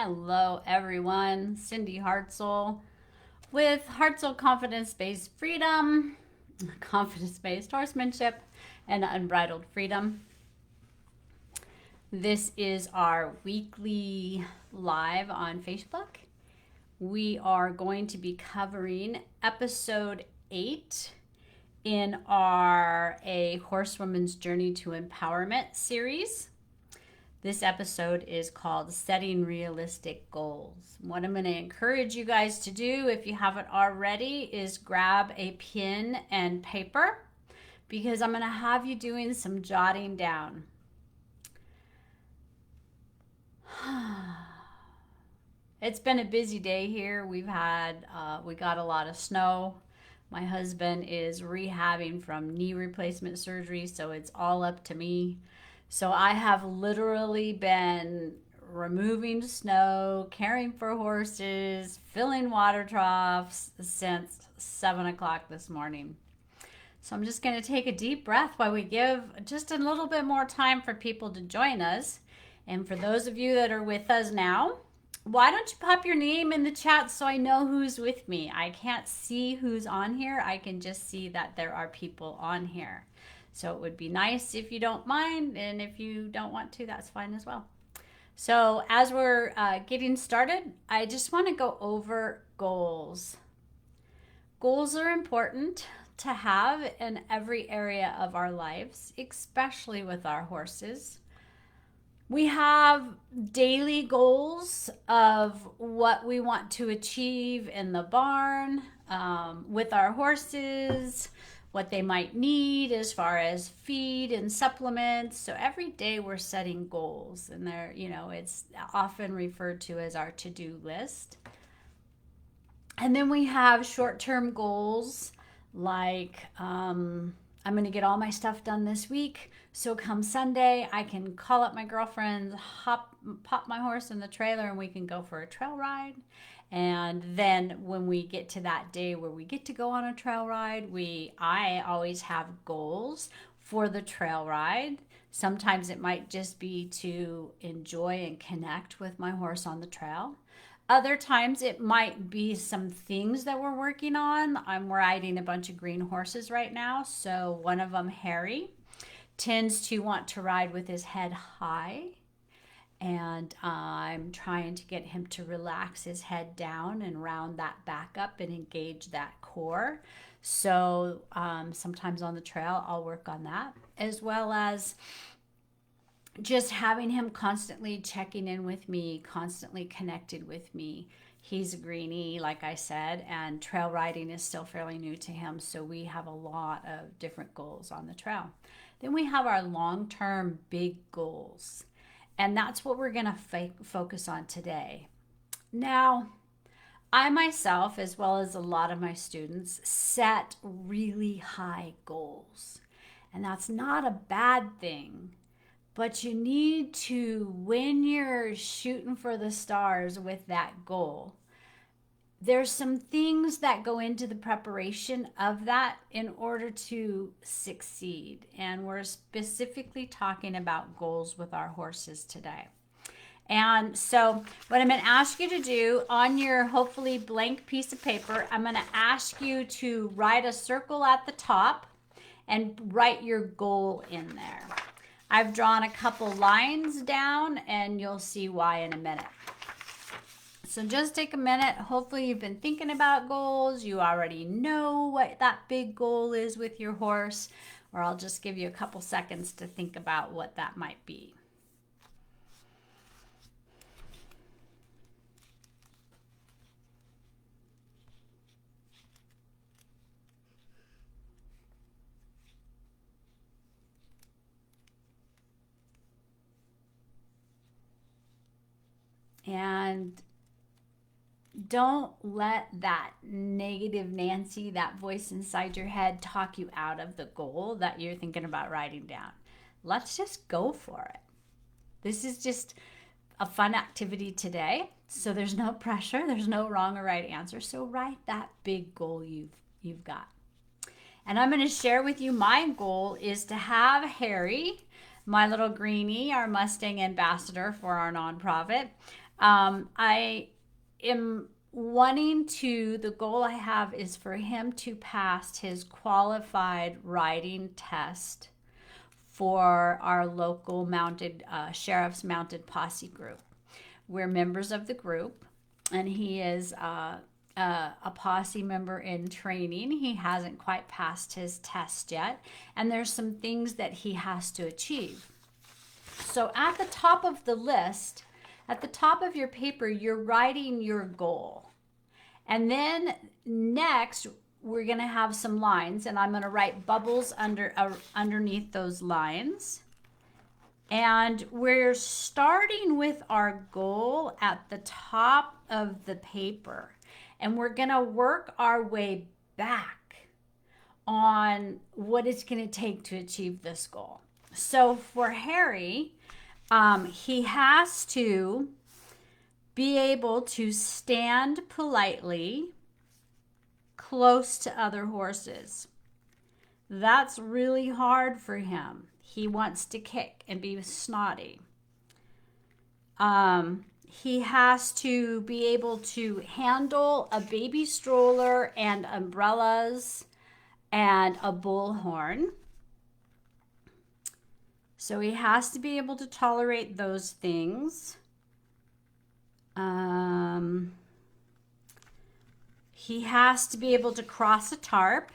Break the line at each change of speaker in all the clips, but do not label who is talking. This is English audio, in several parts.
Hello, everyone. Cindy Hartzell with Hartzell Confidence-Based Freedom, Confidence-Based Horsemanship, and Unbridled Freedom. This is our weekly live on Facebook. We are going to be covering episode 8 in our A Horsewoman's Journey to Empowerment series. This episode is called Setting Realistic Goals. What I'm going to encourage you guys to do, if you haven't already, is grab a pen and paper because I'm going to have you doing some jotting down. It's been a busy day here. We got a lot of snow. My husband is rehabbing from knee replacement surgery, so it's all up to me. So I have literally been removing snow, caring for horses, filling water troughs since 7 o'clock this morning. So I'm just going to take a deep breath while we give just a little bit more time for people to join us. And for those of you that are with us now, why don't you pop your name in the chat so I know who's with me? I can't see who's on here. I can just see that there are people on here. So it would be nice if you don't mind, and if you don't want to, that's fine as well. So as we're getting started, I just want to go over goals. Goals are important to have in every area of our lives, especially with our horses. We have daily goals of what we want to achieve in the barn with our horses, what they might need as far as feed and supplements. So every day we're setting goals, and it's often referred to as our to-do list. And then we have short-term goals like I'm going to get all my stuff done this week, so come Sunday I can call up my girlfriends, pop my horse in the trailer, and we can go for a trail ride. And then when we get to that day where we get to go on a trail ride, I always have goals for the trail ride. Sometimes it might just be to enjoy and connect with my horse on the trail. Other times it might be some things that we're working on. I'm riding a bunch of green horses right now. So one of them, Harry, tends to want to ride with his head high. And I'm trying to get him to relax his head down and round that back up and engage that core. So sometimes on the trail, I'll work on that, as well as just having him constantly checking in with me, constantly connected with me. He's a greenie, like I said, and trail riding is still fairly new to him. So we have a lot of different goals on the trail. Then we have our long-term big goals. And that's what we're going to focus on today. Now, I myself, as well as a lot of my students, set really high goals. And that's not a bad thing. But you need to, when you're shooting for the stars with that goal, there's some things that go into the preparation of that in order to succeed. And we're specifically talking about goals with our horses today. And so what I'm going to ask you to do on your hopefully blank piece of paper, I'm going to ask you to write a circle at the top and write your goal in there. I've drawn a couple lines down, and you'll see why in a minute. So just take a minute. Hopefully you've been thinking about goals. You already know what that big goal is with your horse, or I'll just give you a couple seconds to think about what that might be. And don't let that negative Nancy, that voice inside your head, talk you out of the goal that you're thinking about writing down. Let's just go for it. This is just a fun activity today. So there's no pressure. There's no wrong or right answer. So write that big goal you've got. And I'm going to share with you, my goal is to have Harry, my little greenie, our Mustang ambassador for our nonprofit, I am wanting to, the goal I have is for him to pass his qualified riding test for our local mounted sheriff's mounted posse group. We're members of the group, and he is a posse member in training. He hasn't quite passed his test yet, and there's some things that he has to achieve. So at the top of the list, at the top of your paper, you're writing your goal. And then next, we're going to have some lines, and I'm going to write bubbles underneath those lines. And we're starting with our goal at the top of the paper. And we're going to work our way back on what it's going to take to achieve this goal. So for Harry, he has to be able to stand politely close to other horses. That's really hard for him. He wants to kick and be snotty. He has to be able to handle a baby stroller and umbrellas and a bullhorn. So he has to be able to tolerate those things. He has to be able to cross a tarp.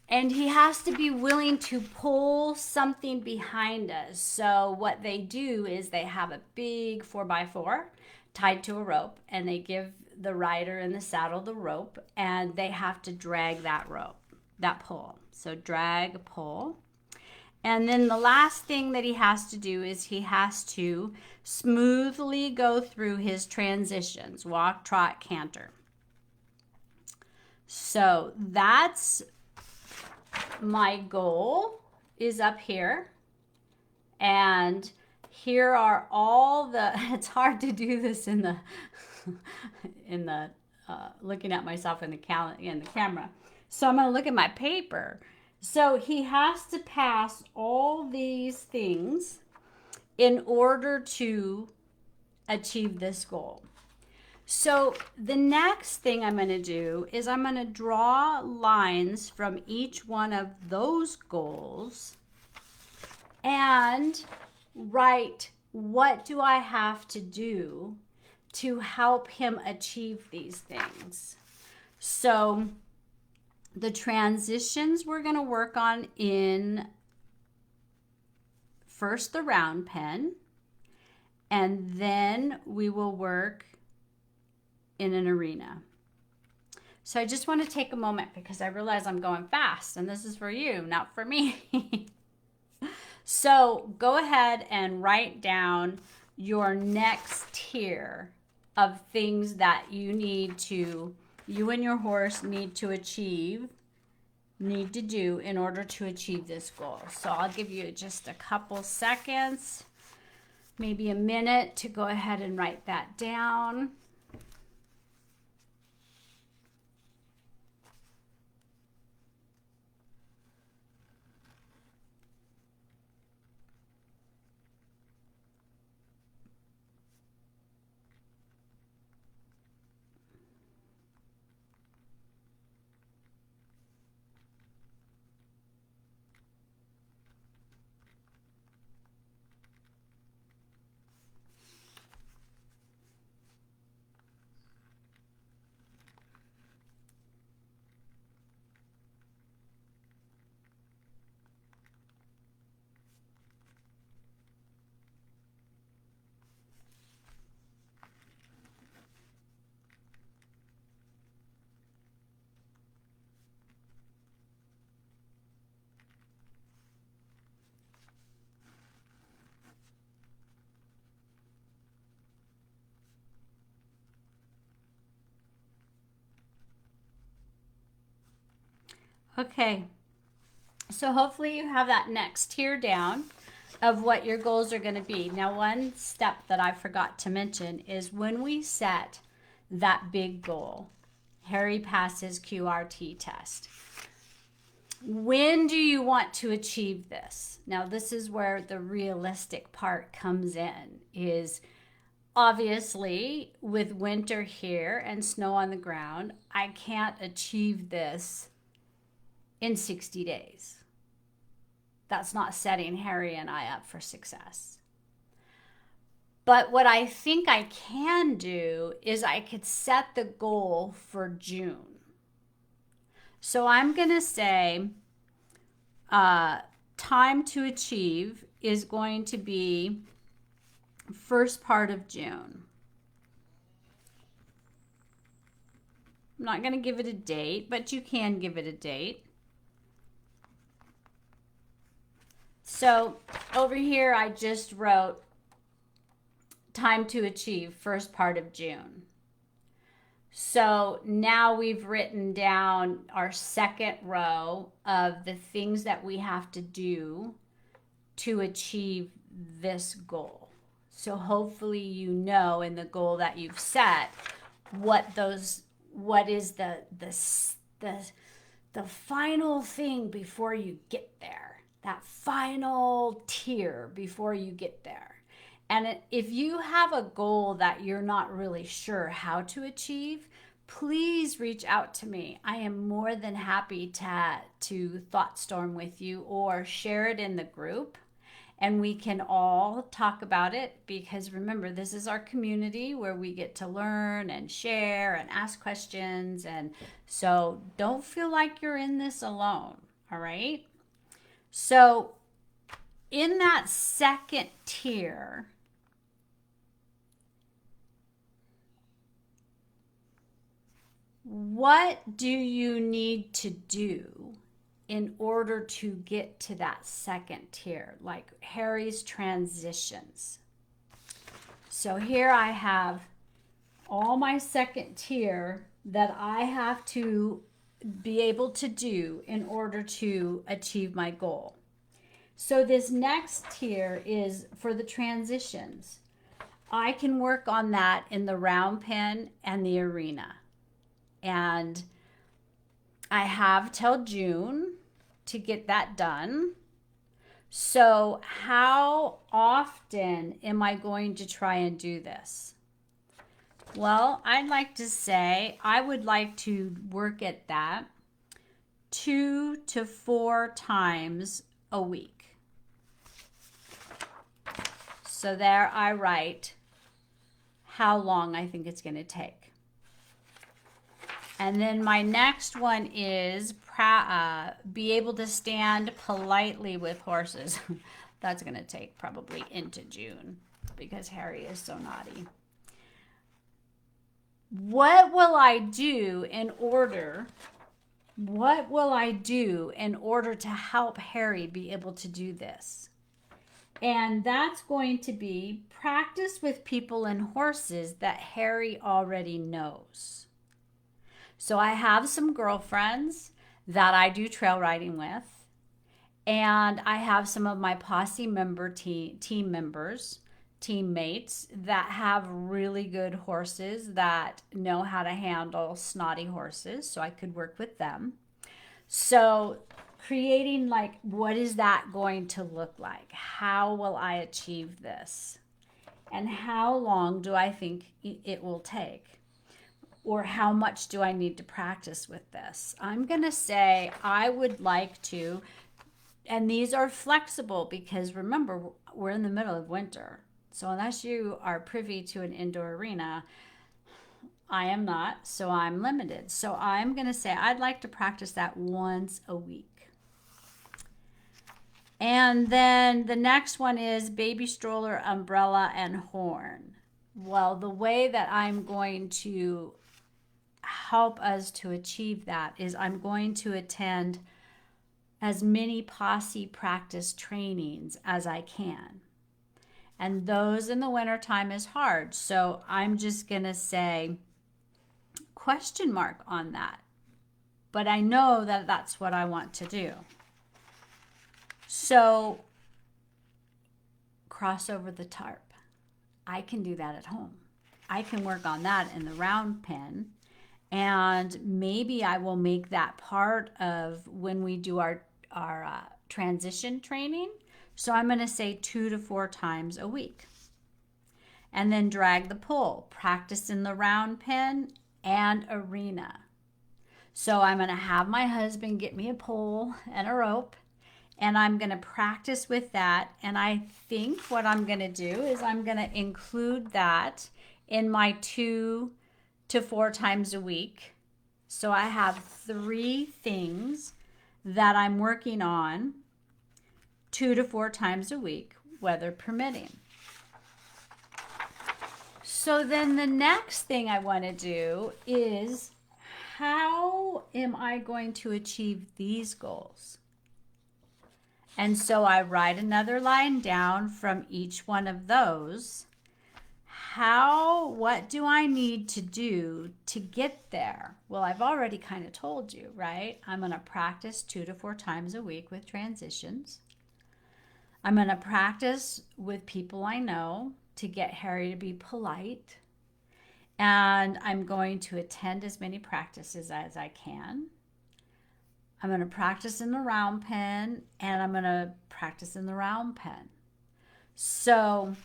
And he has to be willing to pull something behind us. So what they do is they have a big 4x4 tied to a rope, and they give the rider in the saddle the rope, and they have to drag that rope, that pull. So drag, pull. And then the last thing that he has to do is he has to smoothly go through his transitions, walk, trot, canter. So that's my goal is up here. And here are all the, it's hard to do this in the, looking at myself in the camera. So I'm going to look at my paper. So he has to pass all these things in order to achieve this goal. So the next thing I'm going to do is I'm going to draw lines from each one of those goals and write, what do I have to do to help him achieve these things? So the transitions we're going to work on in first the round pen, and then we will work in an arena. So I just want to take a moment because I realize I'm going fast, and this is for you, not for me. So go ahead and write down your next tier of things that you and your horse need to do in order to achieve this goal. So I'll give you just a couple seconds, maybe a minute, to go ahead and write that down. Okay, so hopefully you have that next tier down of what your goals are going to be. Now, one step that I forgot to mention is when we set that big goal, Harry passes QRT test. When do you want to achieve this? Now, this is where the realistic part comes in, is obviously with winter here and snow on the ground, I can't achieve this in 60 days. That's not setting Harry and I up for success. But what I think I can do is I could set the goal for June. So I'm going to say time to achieve is going to be first part of June. I'm not going to give it a date, but you can give it a date. So over here, I just wrote time to achieve first part of June. So now we've written down our second row of the things that we have to do to achieve this goal. So hopefully you know in the goal that you've set what is the final thing before you get there. That final tier before you get there. And if you have a goal that you're not really sure how to achieve, please reach out to me. I am more than happy to thought storm with you or share it in the group, and we can all talk about it, because remember, this is our community where we get to learn and share and ask questions. And so don't feel like you're in this alone. All right. So in that second tier, what do you need to do in order to get to that second tier, like Harry's transitions? So here I have all my second tier that I have to be able to do in order to achieve my goal. So this next tier is for the transitions. I can work on that in the round pen and the arena. And I have till June to get that done. So how often am I going to try and do this? Well, I'd like to say I would like to work at that 2 to 4 times a week. So there I write how long I think it's going to take. And then my next one is be able to stand politely with horses. That's going to take probably into June because Harry is so naughty. What will I do in order to help Harry be able to do this? And that's going to be practice with people and horses that Harry already knows. So I have some girlfriends that I do trail riding with, and I have some of my posse member teammates that have really good horses that know how to handle snotty horses, so I could work with them. So creating, like, what is that going to look like? How will I achieve this? And how long do I think it will take? Or how much do I need to practice with this? I'm going to say I would like to, and these are flexible because remember, we're in the middle of winter. So unless you are privy to an indoor arena, I am not, so I'm limited. So I'm going to say I'd like to practice that once a week. And then the next one is baby stroller, umbrella, and horn. Well, the way that I'm going to help us to achieve that is I'm going to attend as many posse practice trainings as I can. And those in the wintertime is hard. So I'm just going to say question mark on that. But I know that that's what I want to do. So cross over the tarp. I can do that at home. I can work on that in the round pen And maybe I will make that part of when we do our transition training. So I'm going to say 2 to 4 times a week. And then drag the pull, practice in the round pen and arena. So I'm going to have my husband get me a pole and a rope, and I'm going to practice with that. And I think what I'm going to do is I'm going to include that in my 2 to 4 times a week. So I have 3 things that I'm working on 2 to 4 times a week, weather permitting. So then the next thing I want to do is, how am I going to achieve these goals? And so I write another line down from each one of those. What do I need to do to get there? Well, I've already kind of told you, right? I'm going to practice 2 to 4 times a week with transitions. I'm going to practice with people I know to get Harry to be polite. And I'm going to attend as many practices as I can. I'm going to practice in the round pen, and I'm going to practice in the round pen. So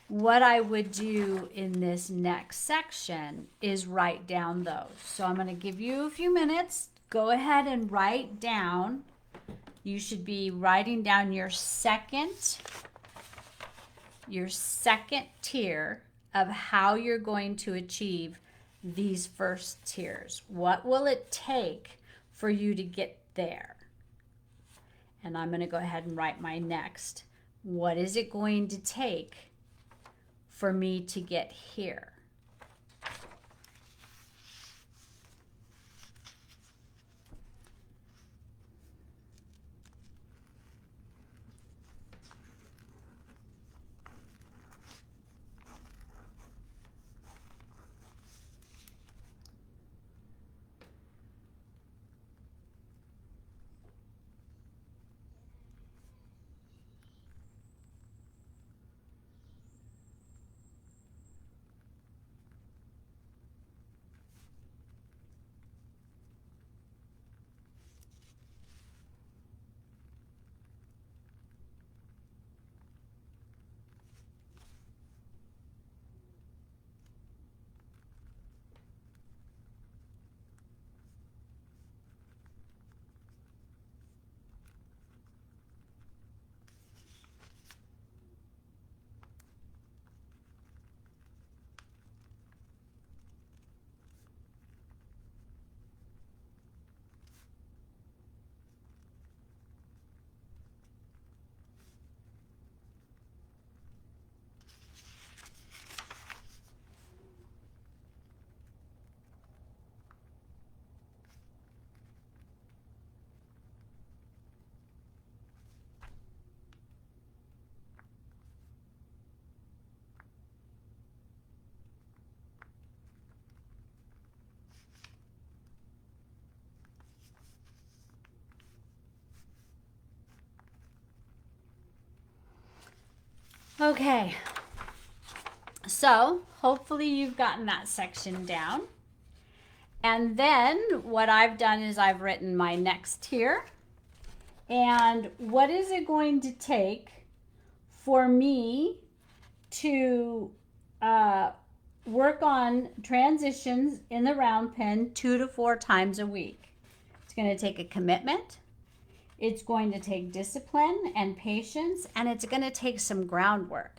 what I would do in this next section is write down those. So I'm going to give you a few minutes. Go ahead and write down. You should be writing down your second tier of how you're going to achieve these first tiers. What will it take for you to get there? And I'm going to go ahead and write my next. What is it going to take for me to get here? Okay, so hopefully you've gotten that section down. And then what I've done is I've written my next tier. And what is it going to take for me to work on transitions in the round pen 2 to 4 times a week? It's going to take a commitment. It's going to take discipline and patience, and it's going to take some groundwork.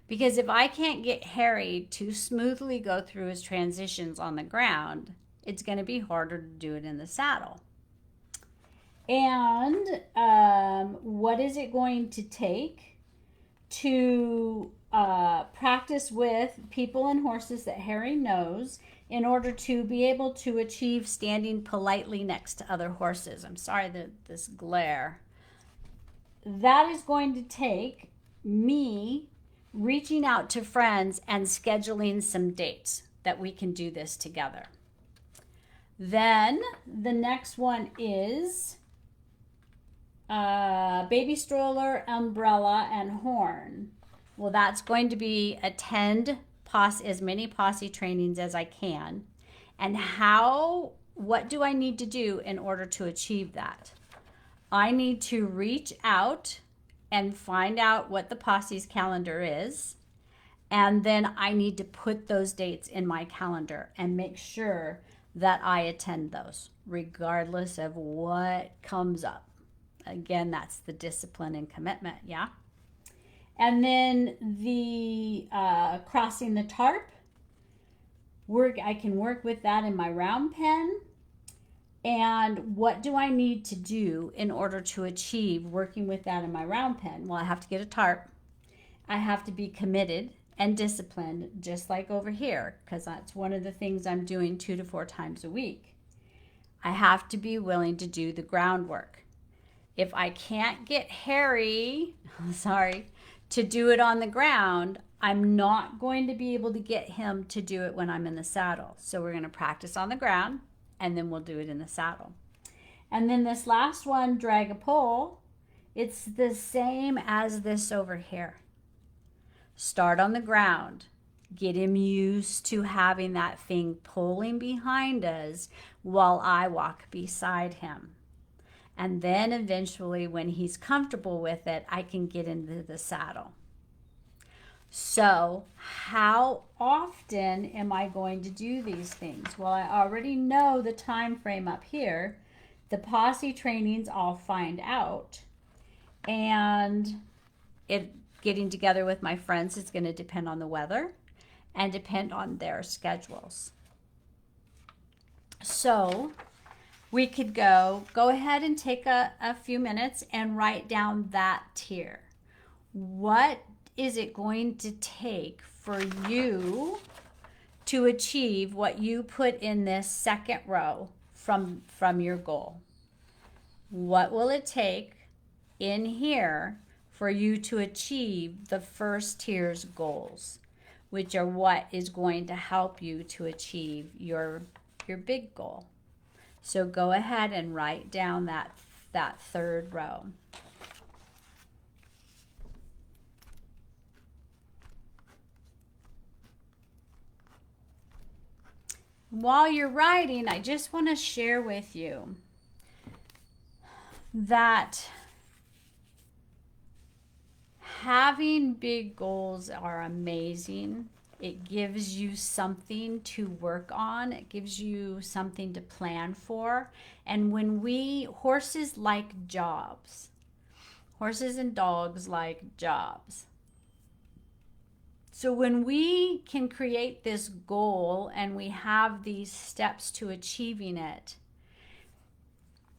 Because if I can't get Harry to smoothly go through his transitions on the ground, it's going to be harder to do it in the saddle. And what is it going to take to practice with people and horses that Harry knows in order to be able to achieve standing politely next to other horses? I'm sorry that this glare. That is going to take me reaching out to friends and scheduling some dates that we can do this together. Then the next one is baby stroller, umbrella, and horn. Well, that's going to be attend as many posse trainings as I can. And what do I need to do in order to achieve that? I need to reach out and find out what the posse's calendar is. And then I need to put those dates in my calendar and make sure that I attend those, regardless of what comes up. Again, that's the discipline and commitment, yeah? And then the crossing the tarp, I can work with that in my round pen. And what do I need to do in order to achieve working with that in my round pen? Well, I have to get a tarp. I have to be committed and disciplined, just like over here, because that's one of the things I'm doing 2 to 4 times a week. I have to be willing to do the groundwork. If I can't get Harry, to do it on the ground, I'm not going to be able to get him to do it when I'm in the saddle. So we're going to practice on the ground, and then we'll do it in the saddle. And then this last one, drag a pole, it's the same as this over here. Start on the ground. Get him used to having that thing pulling behind us while I walk beside him. And then eventually, when he's comfortable with it, I can get into the saddle. So how often am I going to do these things? Well, I already know the time frame up here. The posse trainings I'll find out. And getting together with my friends is going to depend on the weather and depend on their schedules. So we could go ahead and take a few minutes and write down that tier. What is it going to take for you to achieve what you put in this second row from your goal? What will it take in here for you to achieve the first tier's goals, which are what is going to help you to achieve your big goal? So go ahead and write down that third row. While you're writing, I just want to share with you that having big goals are amazing. It gives you something to work on. It gives you something to plan for. And horses like jobs. Horses and dogs like jobs. So when we can create this goal and we have these steps to achieving it,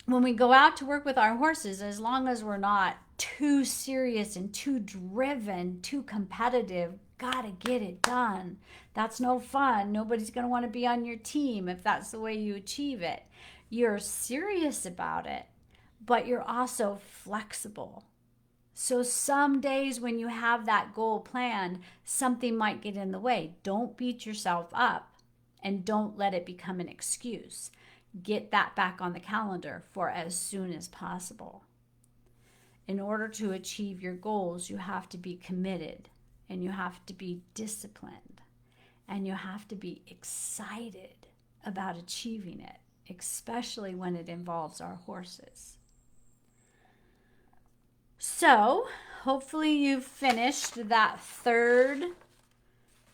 when we go out to work with our horses, as long as we're not too serious and too driven, too competitive, gotta get it done. That's no fun. Nobody's gonna want to be on your team if that's the way you achieve it. You're serious about it, but you're also flexible. So some days when you have that goal planned, something might get in the way. Don't beat yourself up and don't let it become an excuse. Get that back on the calendar for as soon as possible. In order to achieve your goals, you have to be committed and you have to be disciplined and you have to be excited about achieving it, especially when it involves our horses. So, hopefully you've finished that third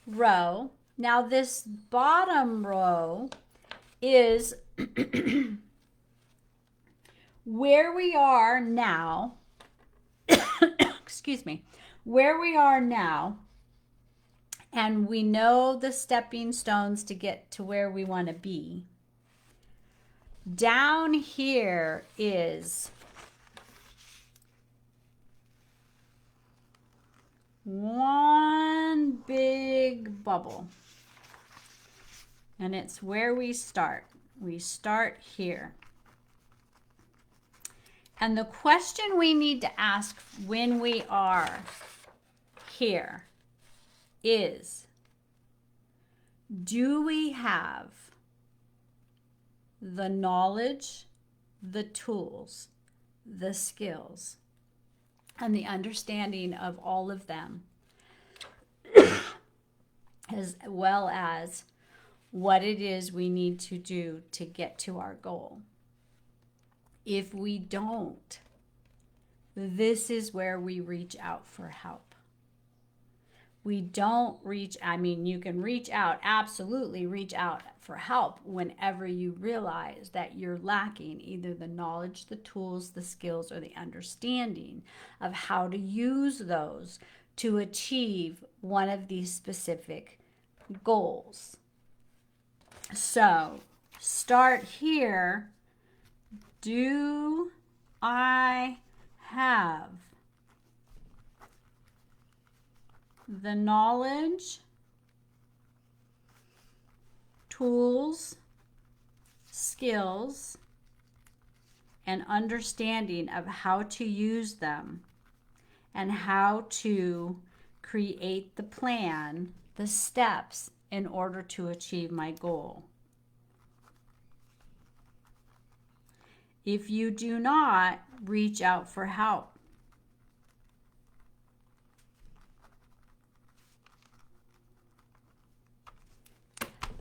row. Now this bottom row is where we are now. Excuse me. Where we are now, and we know the stepping stones to get to where we want to be. Down here is one big bubble. And it's where we start. We start here. And the question we need to ask when we are here is, do we have the knowledge, the tools, the skills, and the understanding of all of them, as well as what it is we need to do to get to our goal. If we don't, this is where we reach out for help. We don't you can reach out, absolutely reach out for help whenever you realize that you're lacking either the knowledge, the tools, the skills, or the understanding of how to use those to achieve one of these specific goals. So, start here. Do I have the knowledge, tools, skills, and understanding of how to use them and how to create the plan, the steps in order to achieve my goal? If you do not, reach out for help.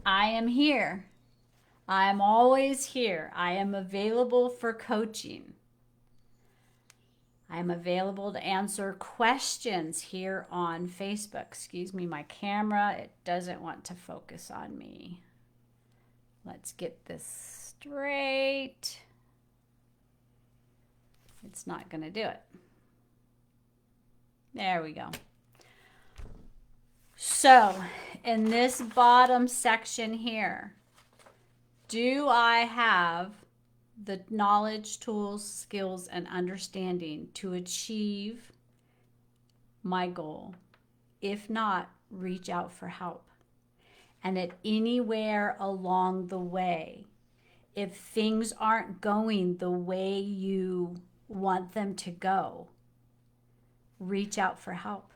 I am here. I am always here. I am available for coaching. I am available to answer questions here on Facebook. Excuse me, my camera, it doesn't want to focus on me. Let's get this straight. It's not going to do it. There we go. So, in this bottom section here, do I have the knowledge, tools, skills, and understanding to achieve my goal? If not, reach out for help. And at anywhere along the way, if things aren't going the way you want them to go, reach out for help.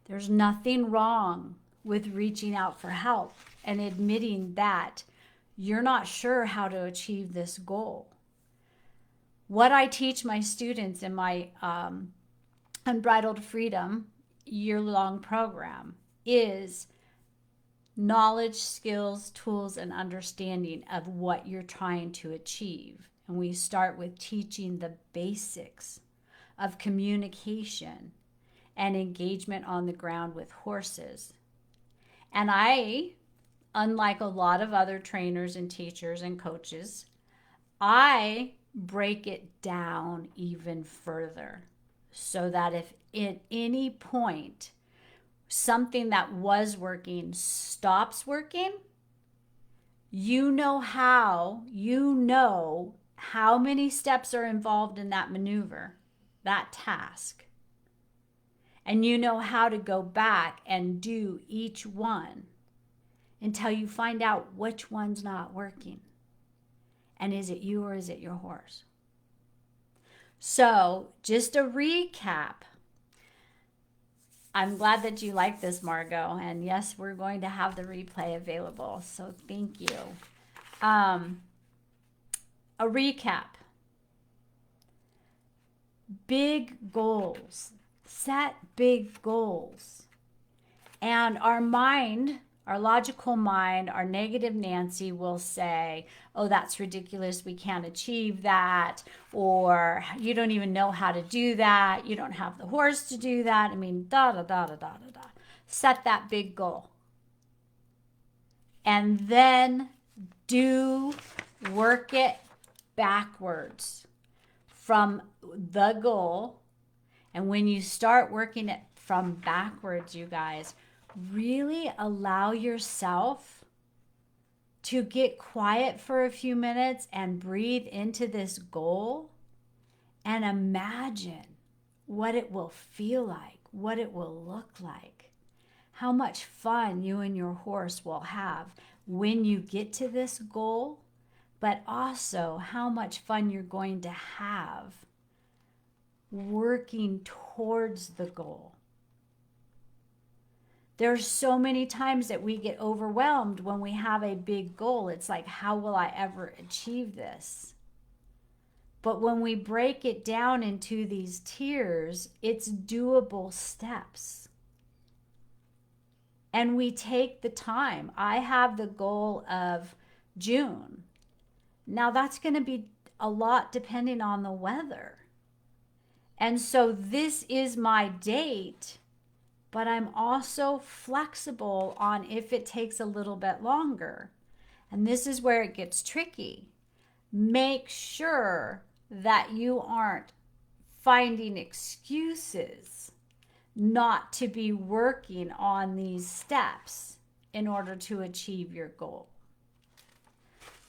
There's nothing wrong with reaching out for help and admitting that you're not sure how to achieve this goal. What I teach my students in my Unbridled Freedom year-long program is knowledge, skills, tools, and understanding of what you're trying to achieve. And we start with teaching the basics of communication and engagement on the ground with horses. And I, unlike a lot of other trainers and teachers and coaches, I break it down even further so that if at any point something that was working stops working, you know how many steps are involved in that maneuver, that task. And you know how to go back and do each one until you find out which one's not working. And is it you or is it your horse? So, just a recap. I'm glad that you like this, Margot. And yes, we're going to have the replay available. So, thank you. A recap. Big goals. Set big goals. And our mind, our logical mind, our negative Nancy will say, oh, that's ridiculous. We can't achieve that. Or you don't even know how to do that. You don't have the horse to do that. I mean, da, da, da, da, da, da, da. Set that big goal. And then work it backwards from the goal. And when you start working it from backwards, you guys, really allow yourself to get quiet for a few minutes and breathe into this goal and imagine what it will feel like, what it will look like, how much fun you and your horse will have when you get to this goal, but also how much fun you're going to have working towards the goal. There's so many times that we get overwhelmed when we have a big goal. It's like, how will I ever achieve this? But when we break it down into these tiers, it's doable steps. and we take the time. I have the goal of June. Now that's going to be a lot depending on the weather. And so this is my date, but I'm also flexible on if it takes a little bit longer. And this is where it gets tricky. Make sure that you aren't finding excuses not to be working on these steps in order to achieve your goal.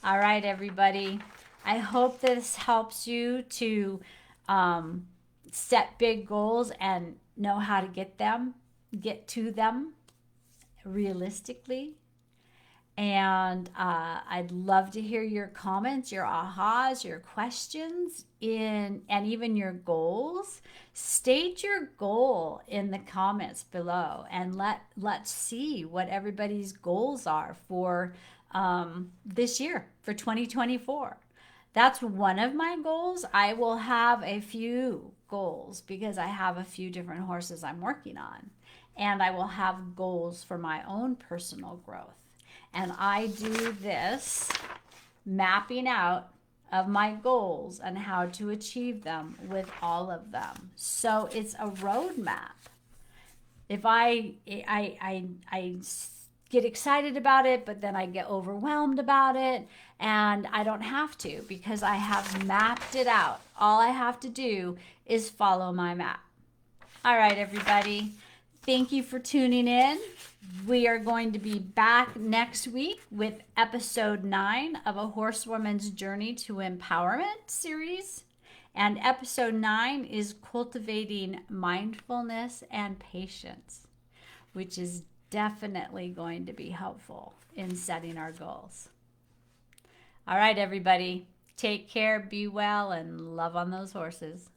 All right, everybody. I hope this helps you to set big goals and know how to get to them realistically. And I'd love to hear your comments, your ahas, your questions, and even your goals. State your goal in the comments below, and let's see what everybody's goals are for this year, for 2024. That's one of my goals. I will have a few goals because I have a few different horses I'm working on, and I will have goals for my own personal growth. And I do this mapping out of my goals and how to achieve them with all of them. So it's a roadmap. If I get excited about it, but then I get overwhelmed about it, and I don't have to because I have mapped it out. All I have to do is follow my map. All right, everybody. Thank you for tuning in. We are going to be back next week with episode 9 of A Horsewoman's Journey to Empowerment series. And episode 9 is cultivating mindfulness and patience, which is definitely going to be helpful in setting our goals. All right, everybody. Take care, be well, and love on those horses.